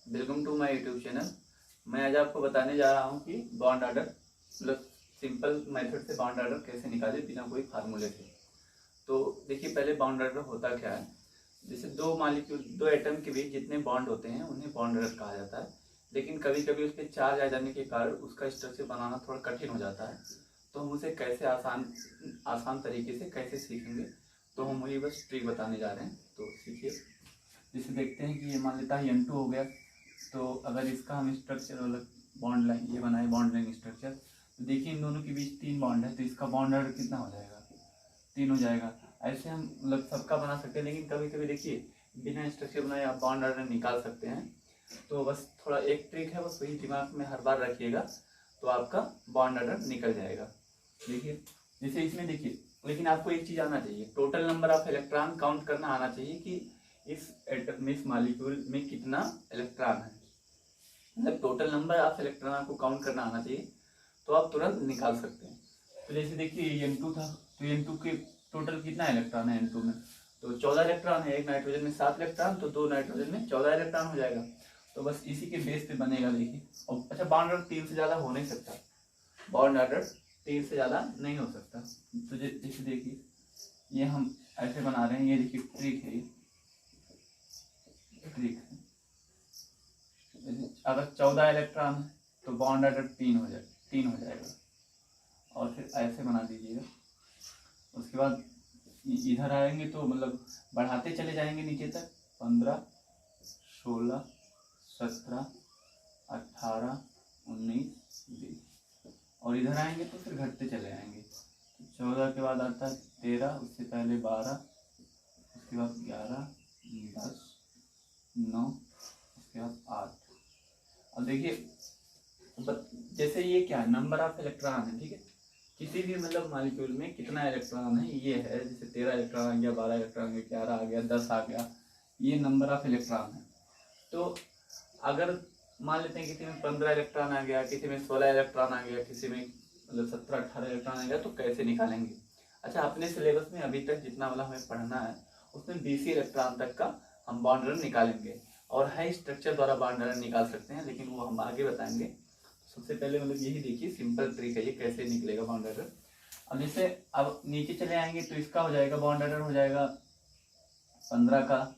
Welcome to my YouTube channel. मैं आज आपको बताने जा रहा हूँ कि बॉन्ड ऑर्डर मतलब सिंपल मेथड से बॉन्ड ऑर्डर कैसे निकाले बिना कोई फार्मूले के। तो देखिए, पहले बॉन्ड ऑर्डर होता क्या है। जैसे दो मॉलिक्यूल, दो एटम के बीच जितने बॉन्ड होते हैं उन्हें बॉन्ड ऑर्डर कहा जाता है। लेकिन कभी कभी उसके चार्ज आ जाने के कारण उसका स्ट्रक्चर बनाना थोड़ा कठिन हो जाता है। तो हम उसे कैसे आसान आसान तरीके से कैसे सीखेंगे, तो हम वही बस ट्रिक बताने जा रहे हैं। तो सीखिए। जैसे देखते हैं कि ये मान लेता है N2 हो गया। तो अगर इसका हम स्ट्रक्चर मतलब बॉन्ड लाइन ये बनाए, बॉन्ड लाइन स्ट्रक्चर, तो देखिए इन दोनों के बीच 3 बॉन्ड है, तो इसका बॉन्ड ऑर्डर कितना हो जाएगा? 3 हो जाएगा। ऐसे हम मतलब सबका बना सकते हैं, लेकिन कभी कभी देखिए बिना स्ट्रक्चर बनाए आप बॉन्ड ऑर्डर निकाल सकते हैं। तो बस थोड़ा एक ट्रिक है, बस वही दिमाग में हर बार रखिएगा, तो आपका बॉन्ड ऑर्डर निकल जाएगा। देखिए जैसे इसमें देखिए, लेकिन आपको एक चीज आना चाहिए, total number of electron count करना आना चाहिए कि इस एटम में, इस मॉलिक्यूल में कितना इलेक्ट्रॉन है। मतलब टोटल नंबर ऑफ इलेक्ट्रॉन आपको काउंट करना आना चाहिए, तो आप तुरंत निकाल सकते हैं। तो जैसे देखिए N2 था, तो N2 के टोटल कितना इलेक्ट्रॉन है N2 में? तो 14 इलेक्ट्रॉन है। एक नाइट्रोजन में 7 इलेक्ट्रॉन, तो 2 नाइट्रोजन में 14 इलेक्ट्रॉन हो जाएगा। तो बस इसी के बेस पे बनेगा। देखिए और अच्छा, बॉन्ड ऑर्डर 3 से ज्यादा हो नहीं सकता। बॉन्ड ऑर्डर 3 से ज्यादा नहीं हो सकता। तो जैसे देखिए ये हम ऐसे बना रहे हैं, ये देखिए ट्रिक है, ट्रिक है। अगर 14 इलेक्ट्रॉन है तो बॉन्ड ऑर्डर 3 हो जाएगा। और फिर ऐसे बना दीजिएगा। उसके बाद इधर आएंगे तो मतलब बढ़ाते चले जाएंगे नीचे तक, 15, 16, 17, 18, 19, 20। और इधर आएंगे तो फिर घटते चले आएंगे। तो 14 के बाद आता है 13, उससे पहले 12, उसके बाद 11, 10, 9, उसके बाद 8। अब देखिए जैसे ये क्या है, नंबर ऑफ इलेक्ट्रॉन है, ठीक है। किसी भी मतलब मॉलिक्यूल में कितना इलेक्ट्रॉन है ये है। जैसे 13 इलेक्ट्रॉन आ गया, 12 इलेक्ट्रॉन आ गया, 11 आ गया, 10 आ गया, ये नंबर ऑफ इलेक्ट्रॉन है। तो अगर मान लेते हैं किसी में 15 इलेक्ट्रॉन आ गया, किसी में 16 इलेक्ट्रॉन आ गया, किसी में मतलब 17, 18 इलेक्ट्रॉन आ गया, तो कैसे निकालेंगे? अच्छा, अपने सिलेबस में अभी तक जितना वाला हमें पढ़ना है उसमें 20 इलेक्ट्रॉन तक का हम बॉन्ड ऑर्डर निकालेंगे। और है स्ट्रक्चर द्वारा बॉन्ड ऑर्डर निकाल सकते हैं, लेकिन वो हम आगे बताएंगे। सबसे पहले मतलब यही देखिए, सिंपल ट्रिक है ये, कैसे निकलेगा बॉन्ड ऑर्डर। अब जैसे अब नीचे चले आएंगे तो इसका हो जाएगा बॉन्ड ऑर्डर, हो जाएगा 15 का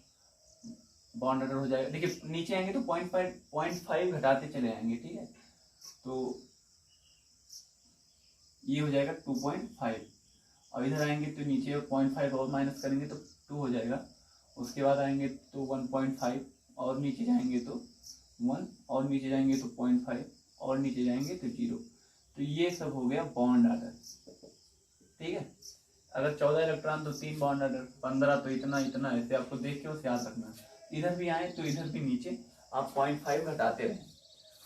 बॉन्ड ऑर्डर हो जाएगा। देखिए नीचे आएंगे तो 0.5 घटाते चले आएंगे, ठीक है। तो ये हो जाएगा 2.5। और इधर आएंगे तो नीचे 0.5 और माइनस करेंगे तो 2 हो जाएगा। उसके बाद आएंगे तो 1.5, और नीचे जाएंगे तो 1, और नीचे जाएंगे तो 0.5, और नीचे जाएंगे तो 0। तो ये सब हो गया बॉन्ड ऑर्डर, ठीक है। अगर 14 इलेक्ट्रॉन तो 3 बॉन्ड ऑर्डर, 15 तो इतना इतना, ऐसे आपको देख के उसे याद रखना। इधर भी आए तो इधर भी नीचे आप 0.5 घटाते रहें।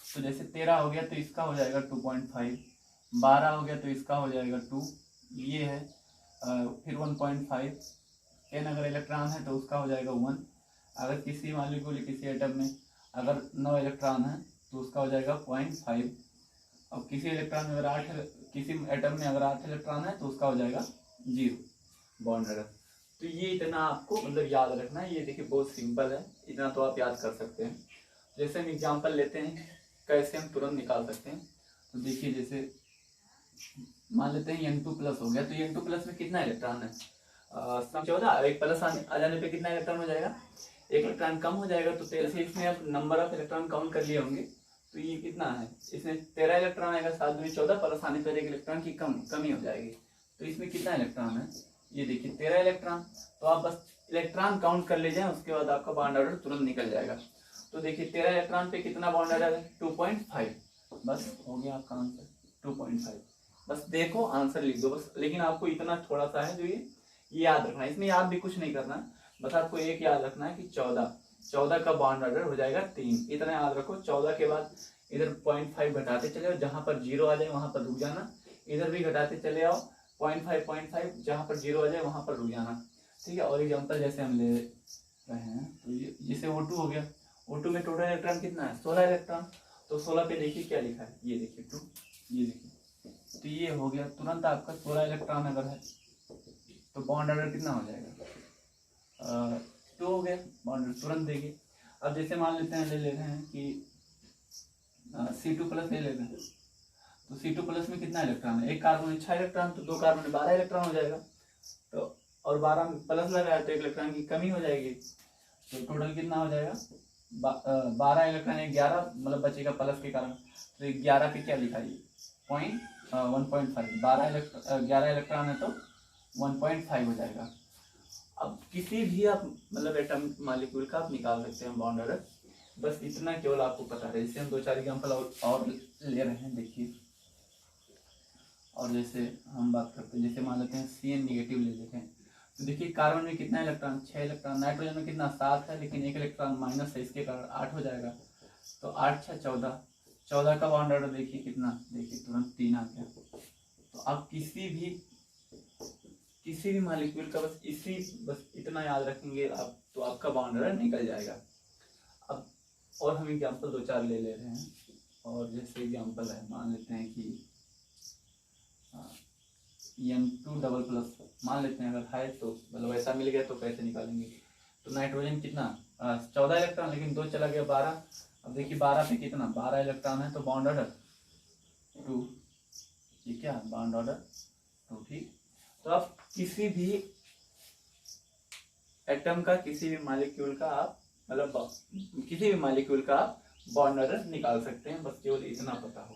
तो जैसे 13 हो गया तो इसका हो जाएगा 2.5, 12 हो गया तो इसका हो जाएगा 2, ये है। फिर 1.5, 10 अगर इलेक्ट्रॉन है तो उसका हो जाएगा 1। अगर किसी मॉलिक्यूल किसी एटम में अगर 9 इलेक्ट्रॉन है तो उसका हो जाएगा 0.5। और किसी इलेक्ट्रॉन में अगर 8, किसी एटम में अगर 8 इलेक्ट्रॉन है तो उसका हो जाएगा 0 बॉन्ड ऑर्डर। तो ये इतना आपको मतलब याद रखना है। ये देखिए बहुत सिंपल है, इतना तो आप याद कर सकते हैं। जैसे हम एग्जांपल लेते हैं कैसे हम तुरंत निकाल सकते हैं। तो देखिए जैसे मान लेते हैं N2 प्लस हो गया, तो N2 प्लस में कितना इलेक्ट्रॉन है? 14। एक प्लस आ जाने पे कितना इलेक्ट्रॉन हो जाएगा? एक इलेक्ट्रॉन कम हो जाएगा। तो 13 से इसमें आप नंबर ऑफ इलेक्ट्रॉन काउंट कर लिए होंगे, तो ये कितना है? इसमें 13 इलेक्ट्रॉन आएगा, 7 दूनी 14, प्लस आने पर एक इलेक्ट्रॉन की कमी हो जाएगी। तो इसमें कितना इलेक्ट्रॉन है? ये देखिए 13 इलेक्ट्रॉन। तो आप बस इलेक्ट्रॉन काउंट कर लीजिए, उसके बाद आपका बॉन्ड ऑर्डर तुरंत निकल जाएगा। तो देखिए 13 इलेक्ट्रॉन पे कितना बॉन्ड ऑर्डर है? 2.5। बस हो गया आपका आंसर, 2.5। बस देखो आंसर लिख दो बस। लेकिन आपको इतना थोड़ा सा है जो ये याद रखना है, इसमें याद भी कुछ नहीं करना। बस आपको एक याद रखना है कि 14 का बॉन्ड ऑर्डर हो जाएगा 3, इतना याद रखो। 14 के बाद इधर 0.5 घटाते चले आओ, जहां पर 0 आ जाए वहां पर रुक जाना। इधर भी घटाते चले आओ 0.5, जहां पर 0 आ जाए वहां पर रुक जाना, ठीक है। और एग्जाम्पल जैसे हम ले रहे हैं तो ये जैसे O2 हो गया। O2 में टोटल इलेक्ट्रॉन कितना है? 16 इलेक्ट्रॉन। तो 16 पे देखिए क्या लिखा है, ये देखिए 2, ये देखिए। तो ये हो गया तुरंत आपका 16 इलेक्ट्रॉन अगर है तो बॉन्ड ऑर्डर कितना हो जाएगा? 2 हो गया, बॉन्ड तुरंत देंगे। अब जैसे मान लेते हैं, ले रहे हैं कि C2+ ले लेते हैं, तो C2+ में कितना इलेक्ट्रॉन है? एक कार्बन में 6 इलेक्ट्रॉन, तो 2 कार्बन में 12 इलेक्ट्रॉन हो जाएगा। तो और 12 प्लस लगाया तो 1 इलेक्ट्रॉन की कमी हो जाएगी, तो टोटल कितना हो जाएगा? 12 इलेक्ट्रॉन 11 मतलब बचेगा प्लस के कारण, तो 11 पे क्या लिखा है? 1.5। 11 इलेक्ट्रॉन है तो 1.5 हो जाएगा। अब किसी भी आप मतलब एटम मॉलिक्यूल का आप निकाल सकते हैं बॉन्ड ऑर्डर, बस इतना केवल आपको पता है। जैसे हम 2-4 एग्जाम्पल और ले रहे हैं, देखिए। और जैसे हम बात करते हैं, जैसे मान लेते हैं Cn नेगेटिव ले लेते हैं, तो देखिए कार्बन में कितना इलेक्ट्रॉन? 6 इलेक्ट्रॉन। नाइट्रोजन में कितना? 7 है, लेकिन 1 इलेक्ट्रॉन माइनस है, इसके कारण 8 हो जाएगा। तो 8 6 14, 14 का बॉन्ड ऑर्डर देखिए कितना, देखिए तुरंत 3 आ गया। तो आप किसी भी मॉलिक्यूल का बस इतना याद रखेंगे आप, तो आपका बॉन्ड ऑर्डर निकल जाएगा। अब और हम एग्जाम्पल 2-4 ले रहे हैं, और जैसे एग्जाम्पल है, मान लेते हैं कि N2++ मान लेते हैं, अगर है तो मतलब ऐसा मिल गया तो कैसे निकालेंगे? तो नाइट्रोजन कितना? 14 इलेक्ट्रॉन, लेकिन 2 चला गया 12। अब देखिए 12 पे कितना? 12 इलेक्ट्रॉन है, तो बॉन्ड ऑर्डर 2, ठीक है, बॉन्ड ऑर्डर 2, ठीक। तो आप किसी भी एटम का, किसी भी मॉलिक्यूल का आप मतलब किसी भी मॉलिक्यूल का आप बॉन्ड ऑर्डर निकाल सकते हैं, बस केवल इतना पता हो।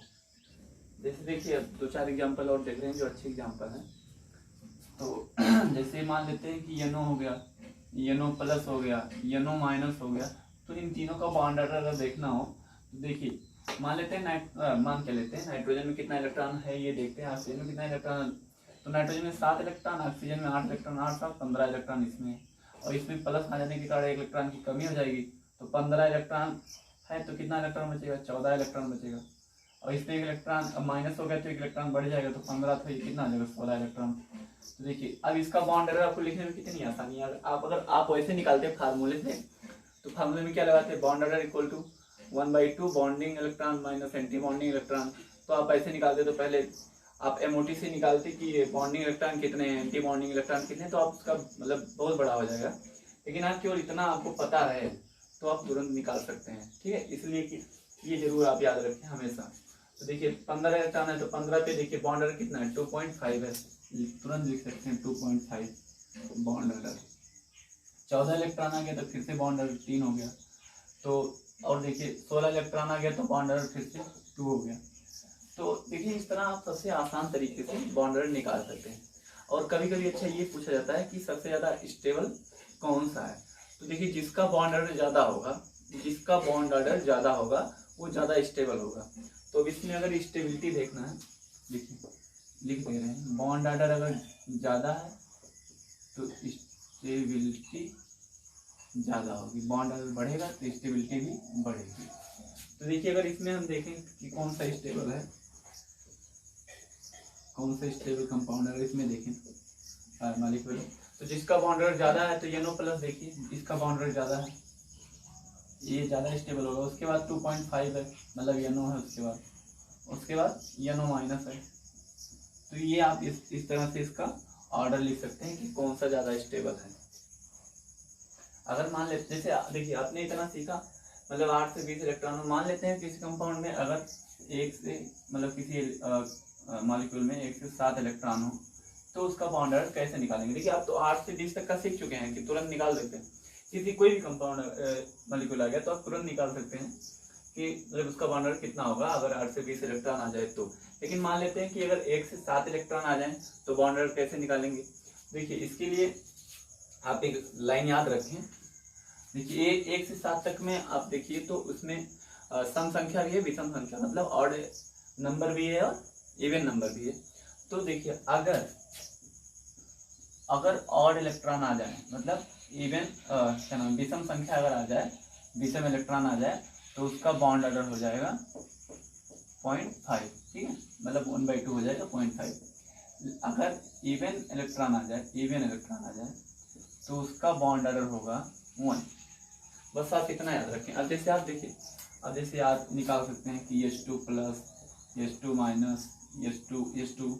जैसे देखिए अब 2-4 एग्जाम्पल और देख रहे हैं जो अच्छे एग्जाम्पल हैं। तो जैसे मान लेते हैं कि NO हो गया, NO+ हो गया, NO- हो गया। तो इन तीनों का बॉन्ड ऑर्डर अगर देखना हो तो देखिए, मान लेते हैं मान के लेते हैं नाइट्रोजन में कितना इलेक्ट्रॉन है ये देखते हैं, ऑक्सीजन में कितना इलेक्ट्रॉन। तो नाइट्रोजन में 7 इलेक्ट्रॉन, ऑक्सीजन में 8 इलेक्ट्रॉन, 8 7 15 इलेक्ट्रॉन इसमें, और इसमें प्लस आ जाने के कारण 1 इलेक्ट्रॉन की कमी हो जाएगी। तो 15 इलेक्ट्रॉन है तो कितना इलेक्ट्रॉन बचेगा? 14 इलेक्ट्रॉन बचेगा। और इसमें 1 इलेक्ट्रॉन माइनस हो गया तो 1 इलेक्ट्रॉन बढ़ जाएगा, तो 15 तो ये कितना आ जाएगा? 16 इलेक्ट्रॉन। तो देखिए अब इसका बॉन्ड ऑर्डर आपको लिखने में कितनी आसानी है। अगर आप वैसे निकालते हैं फार्मूले से, तो फार्मूले में क्या लगाते हैं? Bond order equal to 1/2 bonding electron minus anti bonding electron. तो आप ऐसे निकालते, तो पहले आप MOT से निकालते कि ये बॉन्डिंग इलेक्ट्रॉन कितने हैं, एंटी बॉन्डिंग इलेक्ट्रॉन कितने, तो आप उसका मतलब बहुत बड़ा हो जाएगा। लेकिन आप केवल इतना आपको पता रहे तो आप तुरंत निकाल सकते हैं, ठीक है। इसलिए कि ये जरूर आप याद रखें हमेशा। तो देखिए 15 इलेक्ट्रॉन है, तो 15 पे देखिए बॉन्ड ऑर्डर कितना है? 2.5 है, तुरंत लिख सकते हैं 2.5 बॉन्ड ऑर्डर। 14 इलेक्ट्रॉन आ गया तो फिर से बॉन्ड ऑर्डर 3 हो गया। तो और देखिए 16 इलेक्ट्रॉन आ गया तो बॉन्ड ऑर्डर फिर से 2 हो गया। तो देखिए इस तरह आप सबसे आसान तरीके से बॉन्ड ऑर्डर निकाल सकते हैं। और कभी कभी अच्छा ये पूछा जाता है कि सबसे ज़्यादा स्टेबल कौन सा है। तो देखिए जिसका बॉन्ड ऑर्डर ज़्यादा होगा वो ज़्यादा स्टेबल होगा। तो अब इसमें अगर स्टेबिलिटी देखना है, देखिए लिख दे रहे हैं, बॉन्ड ऑर्डर अगर ज़्यादा है तो स्टेबिलिटी ज़्यादा होगी, बॉन्ड ऑर्डर बढ़ेगा तो स्टेबिलिटी भी बढ़ेगी। तो देखिए अगर इसमें हम देखें कि कौन सा स्टेबल है, कौन सा स्टेबल कंपाउंड है, इसमें देखें मॉलिक्यूल, तो जिसका बॉन्ड ऑर्डर ज़्यादा है तो NO+, देखिए इसका बॉन्ड ऑर्डर ज़्यादा है, ये ज़्यादा स्टेबल होगा। उसके बाद 2.5 है, मतलब NO है, उसके बाद NO- है। तो ये आप इस तरह से इसका ऑर्डर लिख सकते हैं कि कौन सा ज़्यादा स्टेबल है। अगर मान लेते, जैसे देखिए आपने इतना सीखा, मतलब 8 से 20 इलेक्ट्रॉन, मान लेते हैं किसी कंपाउंड में अगर एक से मतलब किसी मॉलिक्यूल में 1 से 7 इलेक्ट्रॉन हो, तो उसका बॉन्ड ऑर्डर कैसे निकालेंगे? देखिए आप तो 8 से 20 तक का सीख चुके हैं कि तुरंत निकाल सकते हैं। किसी कोई भी कंपाउंड मॉलिक्यूल आ गया तो आप तुरंत निकाल सकते हैं कि मतलब उसका बॉन्ड ऑर्डर कितना होगा अगर 8 से 20 इलेक्ट्रॉन आ जाए तो। लेकिन मान लेते हैं कि अगर 1 से 7 इलेक्ट्रॉन आ जाए तो बॉन्ड ऑर्डर कैसे निकालेंगे? देखिए इसके लिए आप एक लाइन याद रखें। देखिए 1 से 7 तक में आप देखिए तो उसमें सम संख्या भी है, विषम संख्या, मतलब ऑड नंबर भी है और इवन नंबर भी है। तो देखिए अगर ऑड इलेक्ट्रॉन आ जाए, मतलब इवन क्या नाम, विषम संख्या अगर आ जाए, विषम इलेक्ट्रॉन आ जाए, तो उसका बॉन्ड ऑर्डर हो जाएगा 0.5, ठीक है, मतलब 1/2 हो जाएगा 0.5। अगर इवन इलेक्ट्रॉन आ जाए तो उसका बॉन्ड ऑर्डर होगा 1। बस आप इतना याद रखें। अब जैसे आप देखिए, अब जैसे आप निकाल सकते हैं कि H2+, H2-, H2।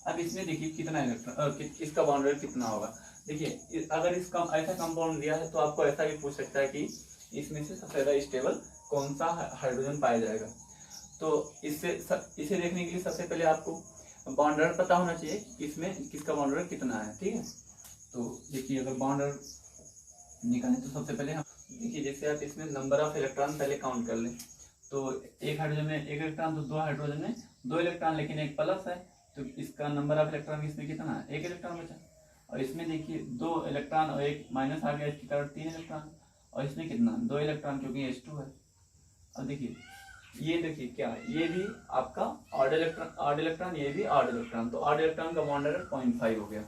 अब इसमें देखिए कितना इलेक्ट्रॉन, इसका बॉन्ड ऑर्डर कितना होगा। देखिए अगर इसका ऐसा कंपाउंड दिया है तो आपको ऐसा भी पूछ सकता है कि इसमें से सबसे ज्यादा स्टेबल कौन सा हाइड्रोजन पाया जाएगा। तो इसे देखने के लिए सबसे पहले आपको बॉन्ड ऑर्डर पता होना चाहिए, इसमें किसका बॉन्ड ऑर्डर कितना है, ठीक है। तो देखिए अगर बॉन्ड ऑर्डर निकालें तो सबसे पहले हम देखिए, जैसे आप इसमें नंबर ऑफ इलेक्ट्रॉन पहले काउंट कर लें, तो एक हाइड्रोजन में एक इलेक्ट्रॉन, तो दो हाइड्रोजन में दो इलेक्ट्रॉन, लेकिन एक प्लस है, तो इसका नंबर ऑफ इलेक्ट्रॉन इसमें कितना है, एक इलेक्ट्रॉन बचा। और इसमें देखिए दो इलेक्ट्रॉन और एक माइनस आ गया, इसके कारण 3 इलेक्ट्रॉन, और इसमें कितना, 2 इलेक्ट्रॉन, क्योंकि H2 है। अब देखिए ये देखिए क्या है, ये भी आपका ऑड इलेक्ट्रॉन, ये भी ऑड इलेक्ट्रॉन, तो ऑड इलेक्ट्रॉन का बॉन्ड ऑर्डर 0.5 हो गया।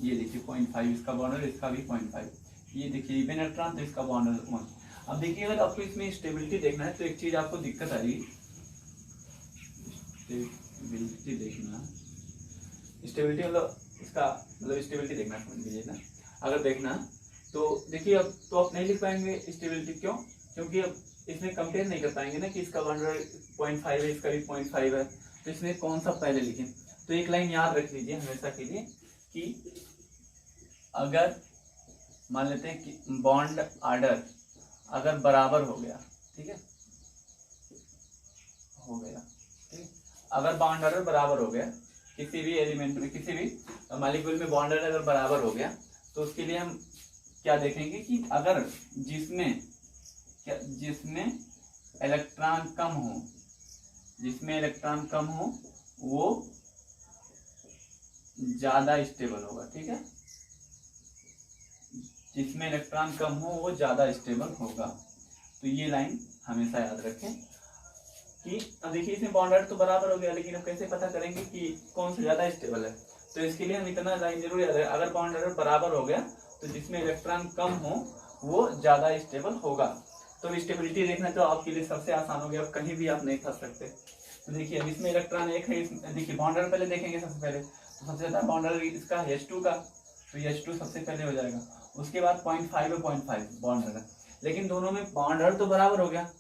ये देखिए 0.5 इसका बॉन्ड ऑर्डर, इसका भी 0.5। ये देखिए इवन इलेक्ट्रॉन, तो इसका बॉन्ड ऑर्डर 1। अब देखिए अगर आपको इसमें स्टेबिलिटी देखना है तो एक चीज आपको दिक्कत आएगी, स्टेबिलिटी देखना, स्टेबिलिटी मतलब इसका मतलब स्टेबिलिटी देखना, समझ लीजिए ना। अगर देखना तो देखिए अब तो आप नहीं लिख पाएंगे स्टेबिलिटी, क्यों, क्योंकि अब इसमें कंपेयर नहीं कर पाएंगे ना कि इसका बॉन्ड ऑर्डर 0.5 है, इसका भी 0.5 है, तो इसमें कौन सा पहले लिखें। तो एक लाइन याद रख लीजिए हमेशा के लिए कि अगर मान लेते हैं कि बॉन्ड ऑर्डर अगर बराबर हो गया, ठीक है, हो गया, ठीक, अगर बॉन्ड ऑर्डर बराबर हो गया किसी भी एलिमेंट में, किसी भी मॉलिक्यूल में बॉन्ड ऑर्डर अगर बराबर हो गया, तो उसके लिए हम क्या देखेंगे कि अगर जिसमें इलेक्ट्रॉन कम हो, जिसमें इलेक्ट्रॉन कम हो वो ज्यादा स्टेबल होगा, ठीक है, जिसमें इलेक्ट्रॉन कम हो वो ज्यादा स्टेबल होगा। तो ये लाइन हमेशा याद रखें कि अब देखिए इसमें बॉन्ड ऑर्डर तो बराबर हो गया, लेकिन अब कैसे पता करेंगे कि कौन सा ज्यादा स्टेबल है। तो इसके लिए हम इतना लाइन जरूर याद रखें, अगर बॉन्ड ऑर्डर बराबर हो गया तो जिसमें इलेक्ट्रॉन कम हो वो ज्यादा स्टेबल होगा। तो स्टेबिलिटी देखना तो आपके लिए सबसे आसान हो गया, अब कहीं भी आप नहीं फंस सकते। तो देखिए अब इसमें इलेक्ट्रॉन एक है, देखिए बॉन्ड ऑर्डर पहले देखेंगे सबसे पहले, तो सबसे ज्यादा बॉन्ड ऑर्डर इसका H2 का, तो H2 सबसे पहले हो जाएगा। उसके बाद 0.5 है, 0.5 बॉन्ड ऑर्डर, लेकिन दोनों में बॉन्ड ऑर्डर तो बराबर हो गया।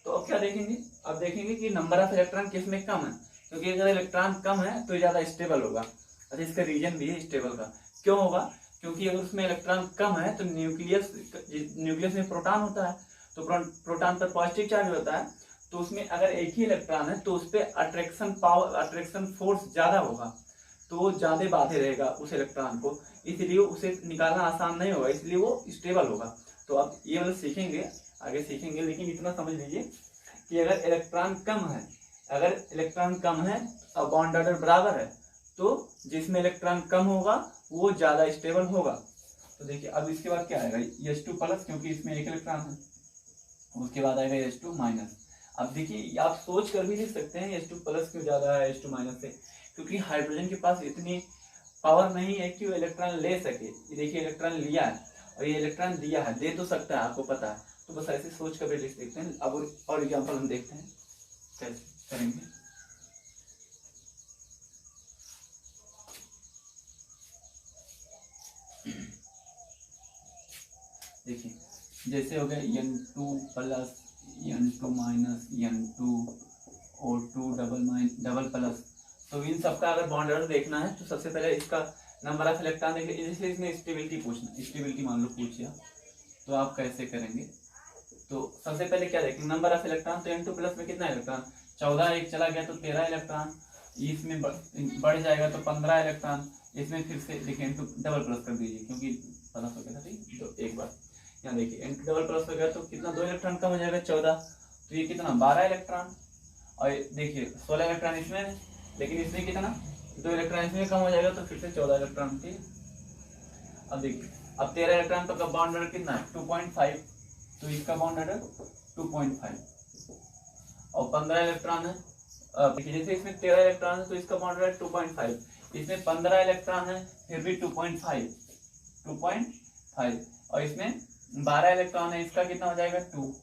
तो अब क्या देखेंगे, अब देखेंगे कि नंबर ऑफ इलेक्ट्रॉन किस में कम है, क्योंकि अगर इलेक्ट्रॉन कम है तो ज्यादा स्टेबल होगा। अच्छा इसका रीजन भी है स्टेबल का, क्यों होगा, क्योंकि अगर उसमें इलेक्ट्रॉन कम है तो न्यूक्लियस में प्रोटॉन होता है, तो प्रोटॉन पर पॉजिटिव चार्ज होता है, तो उसमें अगर एक ही इलेक्ट्रॉन है तो उस पर अट्रैक्शन फोर्स ज्यादा होगा, तो वो ज्यादा बांधे रहेगा उस इलेक्ट्रॉन को, इसलिए उसे निकालना आसान नहीं होगा, इसलिए वो स्टेबल होगा। तो अब ये मतलब सीखेंगे, आगे सीखेंगे, लेकिन इतना समझ लीजिए कि अगर इलेक्ट्रॉन कम है, अगर इलेक्ट्रॉन कम है और बॉन्ड ऑर्डर बराबर है, तो जिसमें इलेक्ट्रॉन कम होगा वो ज्यादा स्टेबल होगा। तो देखिए अब इसके बाद क्या आएगा, H2 प्लस, क्योंकि इसमें एक इलेक्ट्रॉन है, उसके बाद आएगा H2 माइनस। अब देखिए आप सोच कर भी लिख सकते हैं H2 प्लस क्यों ज्यादा है H2 माइनस से, क्योंकि हाइड्रोजन के पास इतनी पावर नहीं है कि वो इलेक्ट्रॉन ले सके। ये देखिए इलेक्ट्रॉन लिया है और ये इलेक्ट्रॉन दिया है, दे तो सकता है, आपको पता है, तो बस ऐसे सोच कर भी लिख सकते हैं। अब और एग्जाम्पल हम देखते हैं कैसे करेंगे। देखिए जैसे हो गया N2 plus, N2 minus, N2 O2 double plus, तो इन सबका अगर बॉन्ड ऑर्डर देखना है तो सबसे पहले इसका नंबर ऑफ इलेक्ट्रॉन देखिए, जैसे इसमें स्टेबिलिटी पूछना, स्टेबिलिटी मान लो पूछिए, तो आप कैसे करेंगे। तो सबसे पहले क्या देखेंगे, नंबर ऑफ इलेक्ट्रॉन, तो N2 प्लस में कितना इलेक्ट्रॉन, 14, एक चला गया तो 13 इलेक्ट्रॉन, इसमें बढ़ जाएगा तो 15 इलेक्ट्रॉन, इसमें फिर से देखिए N2 डबल प्लस कर दीजिए, क्योंकि प्लस हो गया था, ठीक। तो एक बार यहाँ देखिए N2 डबल प्लस हो गया तो कितना, 2 इलेक्ट्रॉन कम हो जाएगा, 14, तो ये कितना 12 इलेक्ट्रॉन, और देखिए 16 इलेक्ट्रॉन इसमें, लेकिन इसमें कितना, 2 इलेक्ट्रॉन इसमें कम हो जाएगा, तो फिर से 14 इलेक्ट्रॉन, ठीक। अब देखिए अब 13 इलेक्ट्रॉन का बॉन्ड ऑर्डर कितना है, 2.5, तो इसका बॉन्ड ऑर्डर 2.5, और 15 इलेक्ट्रॉन है, देखिए जैसे इसमें 13 इलेक्ट्रॉन है तो इसका बॉन्ड ऑर्डर 2.5, इसमें 15 इलेक्ट्रॉन है फिर भी 2.5, और इसमें 12 इलेक्ट्रॉन है, इसका कितना हो जाएगा 2,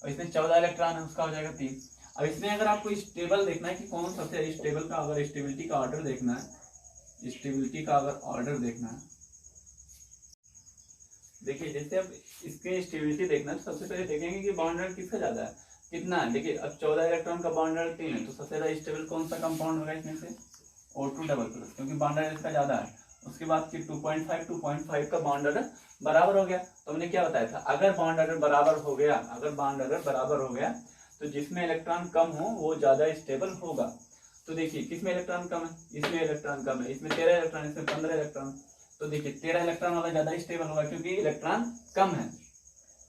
और इसमें 14 इलेक्ट्रॉन है, उसका हो जाएगा 3। अब इसमें अगर आपको स्टेबल देखना है कि कौन सबसे स्टेबल का, अगर स्टेबिलिटी का ऑर्डर देखना है, स्टेबिलिटी का अगर ऑर्डर देखना है, देखिए जैसे अब इसके स्टेबिलिटी देखना है तो सबसे पहले देखेंगे कि बॉन्ड ऑर्डर किसका ज्यादा है, कितना है। देखिए अब 14 इलेक्ट्रॉन का बॉन्ड ऑर्डर 3 है, तो सबसे ज्यादा स्टेबल कौन सा कंपाउंड होगा इसमें से, O2 डबल प्लस, क्योंकि बॉन्ड ऑर्डर इसका ज्यादा है। उसके बाद फिर 2.5 का बॉन्ड ऑर्डर बराबर हो गया तो हमने क्या बताया था, अगर बॉन्ड अगर बराबर हो गया, तो जिसमें इलेक्ट्रॉन कम हो वो ज्यादा स्टेबल होगा। तो देखिए किसमें इलेक्ट्रॉन कम है, इसमें इलेक्ट्रॉन कम है, इसमें 13 इलेक्ट्रॉन, इसमें 15 इलेक्ट्रॉन। तो देखिए 13 इलेक्ट्रॉन वाला ज्यादा स्टेबल होगा क्योंकि इलेक्ट्रॉन कम है।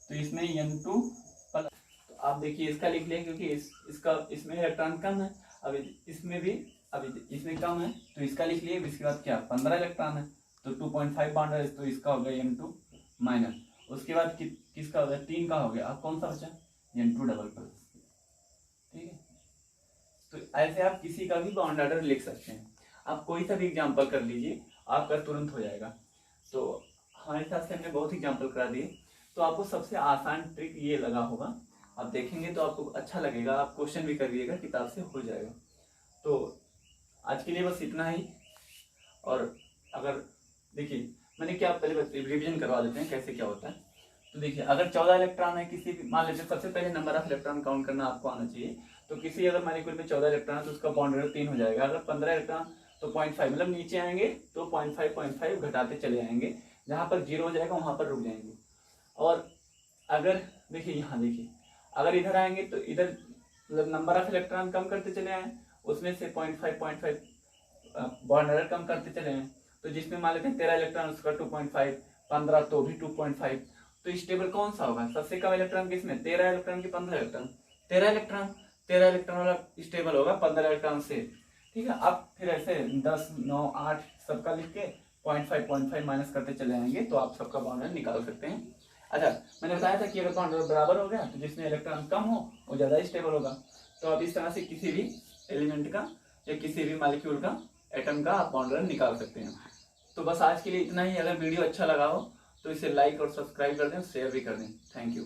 तो इसमें N2 प्लस, तो आप देखिए इसका लिख लें क्योंकि इसमें इलेक्ट्रॉन कम है, अब इसमें भी इसमें कम है तो इसका लिख लिए। इसके बाद क्या 15 इलेक्ट्रॉन है तो 2.5 बॉन्ड है, तो इसका हो गया N2 माइनस। उसके बाद किसका हो गया, 3 का हो गया। अब कौन सा बचा, N2 डबल प्लस। ठीक है, तो ऐसे आप किसी का भी बॉन्ड ऑर्डर लिख सकते हैं। आप कोई सा भी एग्जाम्पल कर लीजिए, आपका तुरंत हो जाएगा। तो हमारे साथ से हमने बहुत एग्जाम्पल करा दिए, तो आपको सबसे आसान ट्रिक ये लगा होगा। आप देखेंगे तो आपको अच्छा लगेगा, आप क्वेश्चन भी करिएगा, किताब से हो जाएगा। तो आज के लिए बस इतना ही। और अगर देखिए मैंने क्या पहले रिविजन करवा देते हैं कैसे क्या होता है। तो देखिए अगर 14 इलेक्ट्रॉन है किसी भी, मान लीजिए सबसे पहले नंबर ऑफ इलेक्ट्रॉन काउंट करना आपको आना चाहिए। तो किसी अगर मॉलिक्यूल में 14 इलेक्ट्रॉन है तो उसका बॉन्ड ऑर्डर 3 हो जाएगा। अगर 15 इलेक्ट्रॉन तो 0.5, मतलब नीचे आएंगे तो 0.5 घटाते चले आएंगे, जहां पर 0 हो जाएगा वहां पर रुक जाएंगे। और अगर देखिए यहाँ देखिए, अगर इधर आएंगे तो इधर मतलब नंबर ऑफ इलेक्ट्रॉन कम करते चले आए, उसमें से 0.5 बॉन्ड ऑर्डर कम करते चले आए। तो जिसमें मान लेते हैं 13 इलेक्ट्रॉन उसका 2.5, 15 तो भी 2.5। तो स्टेबल कौन सा होगा, सबसे कम इलेक्ट्रॉन किसमें, 13 इलेक्ट्रॉन की 15 इलेक्ट्रॉन, 13 इलेक्ट्रॉन वाला स्टेबल होगा 15 इलेक्ट्रॉन से। ठीक है, अब फिर ऐसे 10, 9, 8 सबका लिख के 0.5 माइनस करते चले आएंगे तो आप सबका बॉन्ड निकाल सकते हैं। अच्छा, मैंने बताया था कि अगर बॉन्ड बराबर हो गया तो जिसमें इलेक्ट्रॉन कम हो वो ज्यादा स्टेबल होगा। तो आप इस तरह से किसी भी एलिमेंट का या किसी भी मॉलिक्यूल का, एटम का आप बॉन्ड निकाल सकते हैं। तो बस आज के लिए इतना ही। अगर वीडियो अच्छा लगा हो तो इसे लाइक और सब्सक्राइब कर दें, शेयर भी कर दें। Thank you.